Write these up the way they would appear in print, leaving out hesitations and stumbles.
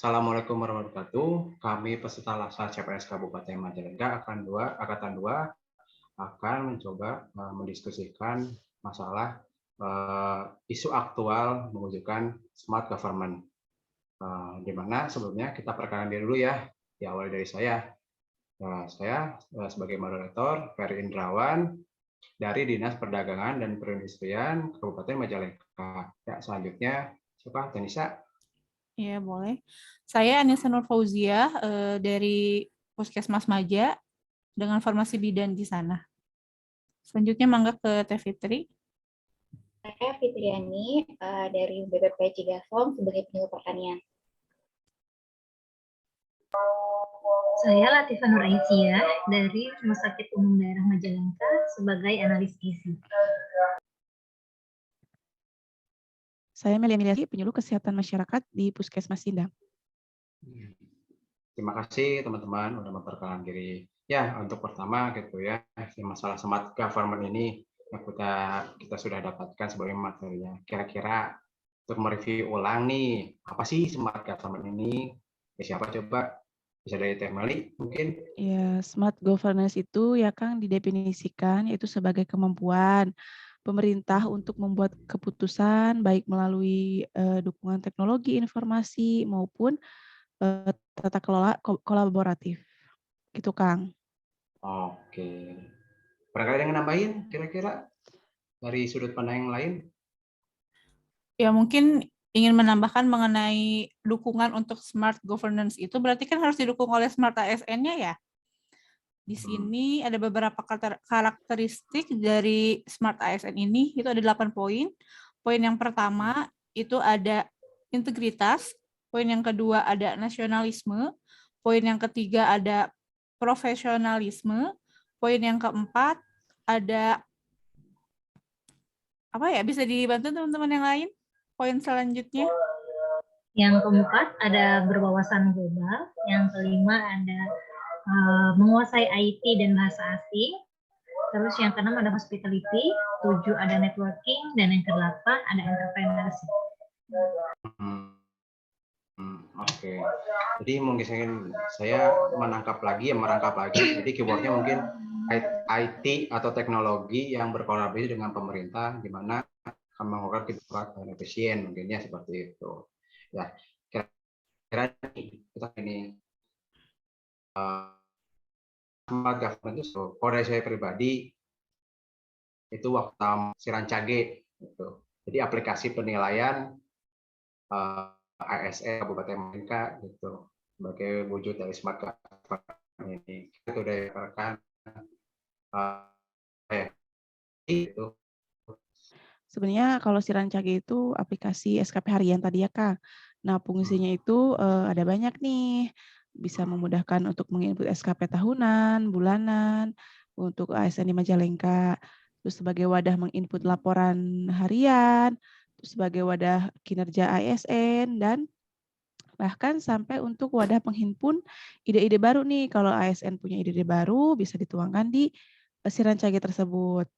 Assalamualaikum warahmatullahi wabarakatuh. Kami peserta Laskar CPNS Kabupaten Majalengka Angkatan 2 akan mencoba mendiskusikan masalah isu aktual mewujudkan smart government. Di mana sebelumnya kita perkenalkan diri dulu ya, diawali dari saya. Saya sebagai moderator Ferry Indrawan dari Dinas Perdagangan dan Perindustrian Kabupaten Majalengka. Ya, selanjutnya siapa? Tanisa. Ya, boleh. Saya Anissa Nur Fauzia dari Puskesmas Maja dengan formasi bidan di sana. Selanjutnya mangga ke Teh Fitri. Saya Fitriani dari BPP Cigasong sebagai penyuluh pertanian. Saya Latifah Nur Aisyah dari Rumah Sakit Umum Daerah Majalengka sebagai analis gizi. Saya Melia Miliasi, penyuluh kesehatan masyarakat di Puskesmas Sindang. Terima kasih teman-teman udah memperkenalkan diri. Ya, untuk pertama gitu ya, masalah smart government ini yang kita sudah dapatkan sebagai materinya. Kira-kira untuk mereview ulang nih, apa sih smart government ini? Siapa coba? Bisa dari Teh Meli mungkin? Ya, smart governance itu ya Kang didefinisikan yaitu sebagai kemampuan pemerintah untuk membuat keputusan baik melalui dukungan teknologi informasi maupun tata kelola kolaboratif. Gitu Kang. Oke. Barangkali ada yang nambahin kira-kira dari sudut pandang yang lain? Ya mungkin ingin menambahkan mengenai dukungan untuk smart governance itu berarti kan harus didukung oleh smart ASN-nya ya. Di sini ada beberapa karakteristik dari smart ASN ini, itu ada 8 poin. Poin yang pertama itu ada integritas, poin yang kedua ada nasionalisme, poin yang ketiga ada profesionalisme, poin yang keempat ada apa ya, bisa dibantu teman-teman yang lain? Poin selanjutnya. Yang keempat ada berwawasan global. Yang kelima ada menguasai IT dan bahasa asing. Terus yang keenam ada hospitality, 7 ada networking, dan yang kedelapan ada entrepreneurship. Oke. Jadi mungkin saya merangkap lagi. Jadi keywordnya mungkin IT atau teknologi yang berkolaborasi dengan pemerintah, di mana akan mengurangkan kinerja dan efisien, mungkinnya seperti itu. Ya, kira-kira kita ini smart government itu, kalau dari saya pribadi itu waktu Sirancage, gitu. Jadi aplikasi penilaian ASN Kabupaten Majalengka gitu sebagai wujud dari smart government ini. Itu dari rekan itu. Sebenarnya kalau Sirancage itu aplikasi SKP harian tadi ya Kak. Nah fungsinya itu ada banyak nih. Bisa memudahkan untuk menginput SKP tahunan, bulanan, untuk ASN di Majalengka. Terus sebagai wadah menginput laporan harian, terus sebagai wadah kinerja ASN, dan bahkan sampai untuk wadah penghimpun ide-ide baru nih. Kalau ASN punya ide-ide baru bisa dituangkan di Sirancage tersebut.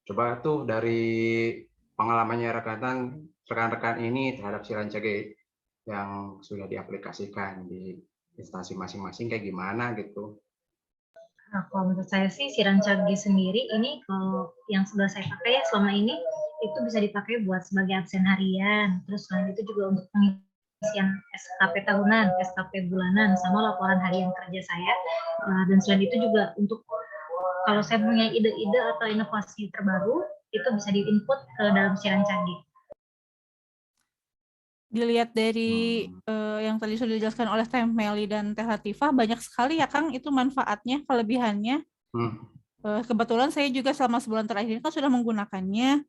Coba tuh dari pengalamannya rekan-rekan ini terhadap Sirancage yang sudah diaplikasikan di instansi masing-masing kayak gimana gitu. Nah, kalau menurut saya sih Sirancage sendiri ini kalau yang sudah saya pakai ya selama ini itu bisa dipakai buat sebagai absen harian. Terus selain itu juga untuk pengisian SKP tahunan, SKP bulanan, sama laporan harian kerja saya. Dan selain itu juga untuk kalau saya punya ide-ide atau inovasi terbaru, itu bisa di-input ke dalam Sirancage. Dilihat dari yang tadi sudah dijelaskan oleh Teh Meli dan Teh Latifah, banyak sekali ya Kang itu manfaatnya, kelebihannya. Kebetulan saya juga selama sebulan terakhir ini kan sudah menggunakannya.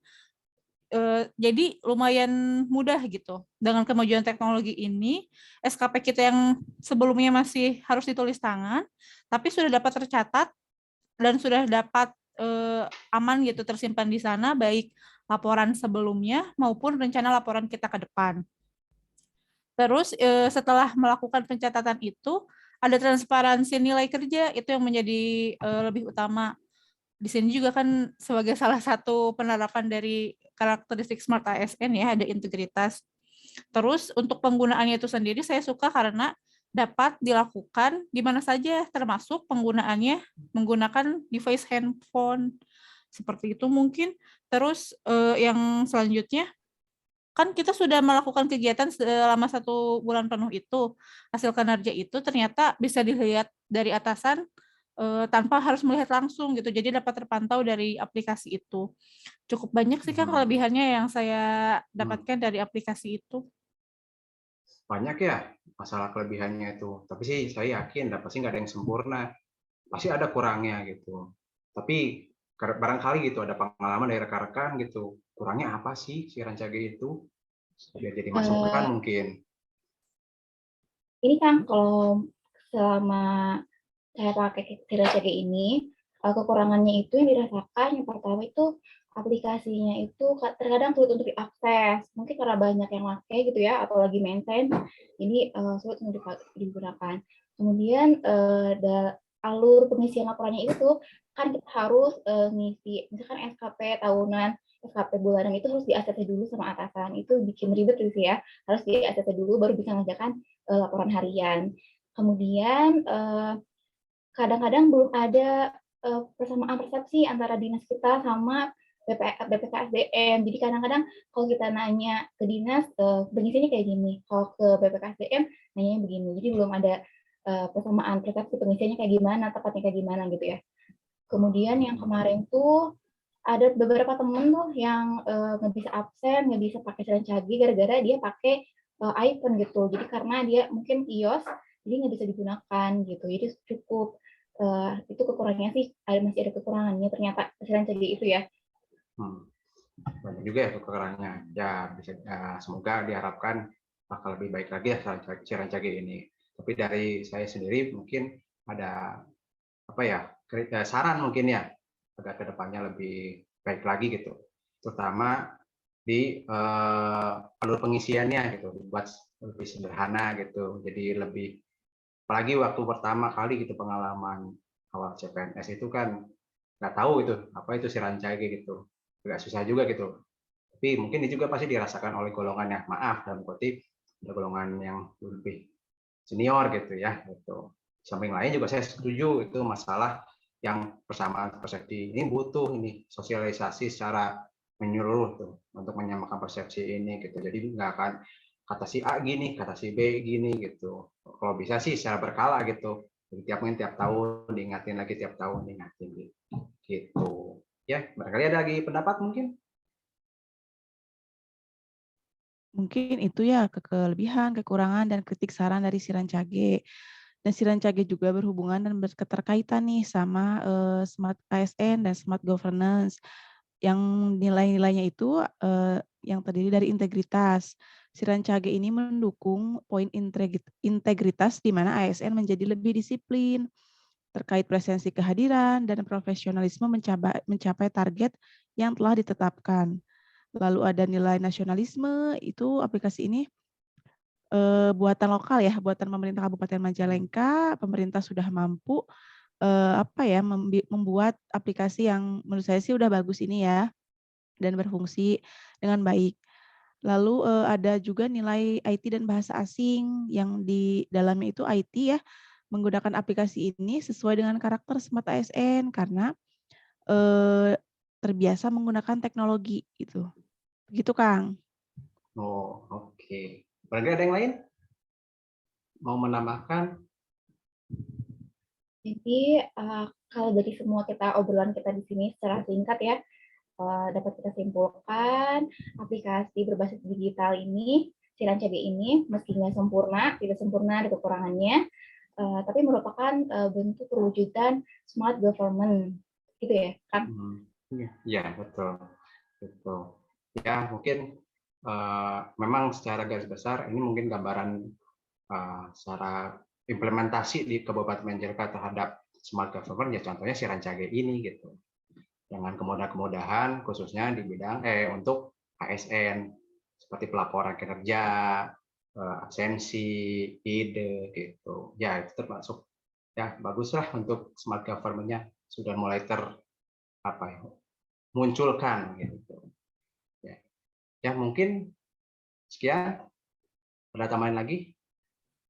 Jadi lumayan mudah gitu. Dengan kemajuan teknologi ini, SKP kita yang sebelumnya masih harus ditulis tangan, tapi sudah dapat tercatat dan sudah dapat aman gitu, tersimpan di sana, baik laporan sebelumnya maupun rencana laporan kita ke depan. Terus setelah melakukan pencatatan itu, ada transparansi nilai kerja, itu yang menjadi lebih utama. Di sini juga kan sebagai salah satu penerapan dari karakteristik Smart ASN ya, ada integritas. Terus untuk penggunaannya itu sendiri saya suka karena dapat dilakukan di mana saja, termasuk penggunaannya menggunakan device handphone. Seperti itu mungkin. Terus yang selanjutnya, kan kita sudah melakukan kegiatan selama 1 bulan penuh itu. Hasil kinerja itu ternyata bisa dilihat dari atasan tanpa harus melihat langsung gitu. Jadi dapat terpantau dari aplikasi itu. Cukup banyak sih kan kelebihannya yang saya dapatkan dari aplikasi itu. Banyak ya masalah kelebihannya itu. Tapi sih saya yakin pasti nggak ada yang sempurna. Pasti ada kurangnya gitu. Tapi barangkali gitu ada pengalaman dari rekan-rekan gitu. Kurangnya apa sih si Rancage itu? Biar jadi masukan mungkin. Ini kan kalau selama saya pakai Rancage ini, kekurangannya itu yang dirasakan yang pertama itu aplikasinya itu terkadang sulit untuk diakses, mungkin karena banyak yang pakai gitu ya, atau lagi maintain, jadi sulit untuk digunakan. Kemudian alur pengisian laporannya itu tuh kan kita harus ngisi, misalkan SKP tahunan, SKP bulanan itu harus di-ACC dulu sama atasan, itu bikin ribet gitu ya, harus di-ACC dulu baru bisa mengerjakan laporan harian. Kemudian kadang-kadang belum ada persamaan persepsi antara dinas kita sama BPKSDM. Jadi kadang-kadang kalau kita nanya ke dinas, pengisiannya kayak gini. Kalau ke BPKSDM, nanya begini. Jadi belum ada persamaan persepsi pengisiannya kayak gimana, tepatnya kayak gimana gitu ya. Kemudian yang kemarin tuh ada beberapa temen tuh yang nggak bisa absen, nggak bisa pakai Rancage gara-gara dia pakai iPhone gitu. Jadi karena dia mungkin iOS, jadi nggak bisa digunakan gitu. Jadi cukup itu kekurangannya sih, masih ada kekurangannya ternyata Rancage itu ya. Banyak juga ya kekurangannya. Ya bisa semoga diharapkan bakal lebih baik lagi ya Rancage ini. Tapi dari saya sendiri mungkin ada apa ya saran mungkin ya agar kedepannya lebih baik lagi gitu, terutama di alur pengisiannya gitu, dibuat lebih sederhana gitu, jadi lebih, apalagi waktu pertama kali gitu pengalaman awal CPNS itu kan nggak tahu itu apa itu si Rancage gitu, agak susah juga gitu. Tapi mungkin ini juga pasti dirasakan oleh golongan yang maaf dalam kutip, ada golongan yang lebih senior gitu ya gitu. Samping lain juga saya setuju itu masalah yang persamaan persepsi ini butuh ini sosialisasi secara menyeluruh tuh untuk menyamakan persepsi ini gitu. Jadi nggak akan kata si A gini, kata si B gini gitu. Kalau bisa sih secara berkala gitu. Jadi tiap tahun diingatin lagi, tiap tahun diingatin gitu. Ya, barangkali ada lagi pendapat mungkin? Mungkin itu ya kelebihan, kekurangan, dan kritik saran dari si Rancage. Dan si Rancage juga berhubungan dan berketerkaitan nih sama Smart ASN dan Smart Governance. Yang nilai-nilainya itu yang terdiri dari integritas. Si Rancage ini mendukung poin integritas di mana ASN menjadi lebih disiplin terkait presensi kehadiran dan profesionalisme mencapai target yang telah ditetapkan. Lalu ada nilai nasionalisme, itu aplikasi ini buatan lokal ya, buatan pemerintah Kabupaten Majalengka. Pemerintah sudah mampu membuat aplikasi yang menurut saya sih udah bagus ini ya dan berfungsi dengan baik. Lalu ada juga nilai IT dan bahasa asing yang di dalamnya itu IT ya, menggunakan aplikasi ini sesuai dengan karakter Smart ASN karena terbiasa menggunakan teknologi gitu. Begitu Kang. Oh oke. Barangkali ada yang lain mau menambahkan? Jadi kalau dari semua obrolan kita di sini secara singkat ya, dapat kita simpulkan aplikasi berbasis digital ini, si Rancage ini, meski nggak sempurna, tidak sempurna, ada kekurangannya, tapi merupakan bentuk perwujudan smart government, gitu ya, kan? Ya betul, betul. Ya mungkin memang secara garis besar ini mungkin gambaran secara implementasi di Kabupaten Majalengka terhadap smart government ya, contohnya si Rancage ini gitu. Dengan kemudahan khususnya di bidang untuk ASN seperti pelaporan kinerja, absensi, ide gitu. Ya itu termasuk ya baguslah untuk smart government-nya sudah mulai munculkan gitu. Ya mungkin sekian Ada tambahan lagi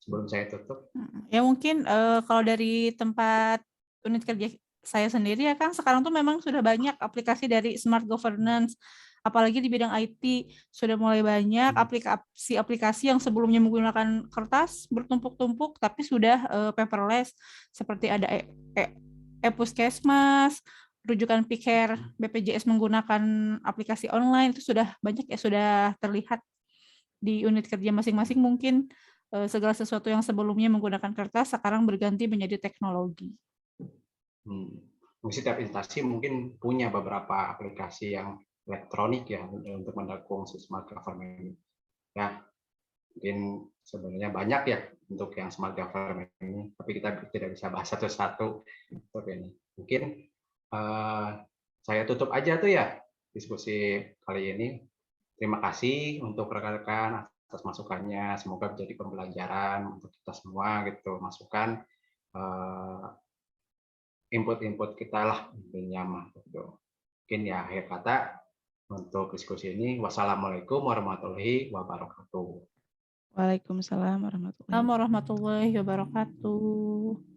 sebelum saya tutup? Ya mungkin kalau dari tempat unit kerja saya sendiri ya Kang, sekarang tuh memang sudah banyak aplikasi dari smart governance, apalagi di bidang IT sudah mulai banyak aplikasi-aplikasi yang sebelumnya menggunakan kertas bertumpuk-tumpuk tapi sudah paperless, seperti ada e-puskesmas, rujukan Piker BPJS menggunakan aplikasi online, itu sudah banyak ya, sudah terlihat di unit kerja masing-masing. Mungkin segala sesuatu yang sebelumnya menggunakan kertas sekarang berganti menjadi teknologi. Setiap instansi mungkin punya beberapa aplikasi yang elektronik ya untuk mendukung smart government. Ya, mungkin sebenarnya banyak ya untuk yang smart government ini, tapi kita tidak bisa bahas satu-satu. Mungkin saya tutup aja tuh ya diskusi kali ini. Terima kasih untuk rekan-rekan atas masukannya. Semoga menjadi pembelajaran untuk kita semua gitu, masukan input-input kita lah intinya gitu. Mungkin ya akhir kata untuk diskusi ini, wassalamualaikum warahmatullahi wabarakatuh. Waalaikumsalam warahmatullahi wabarakatuh. Warahmatullahi wabarakatuh.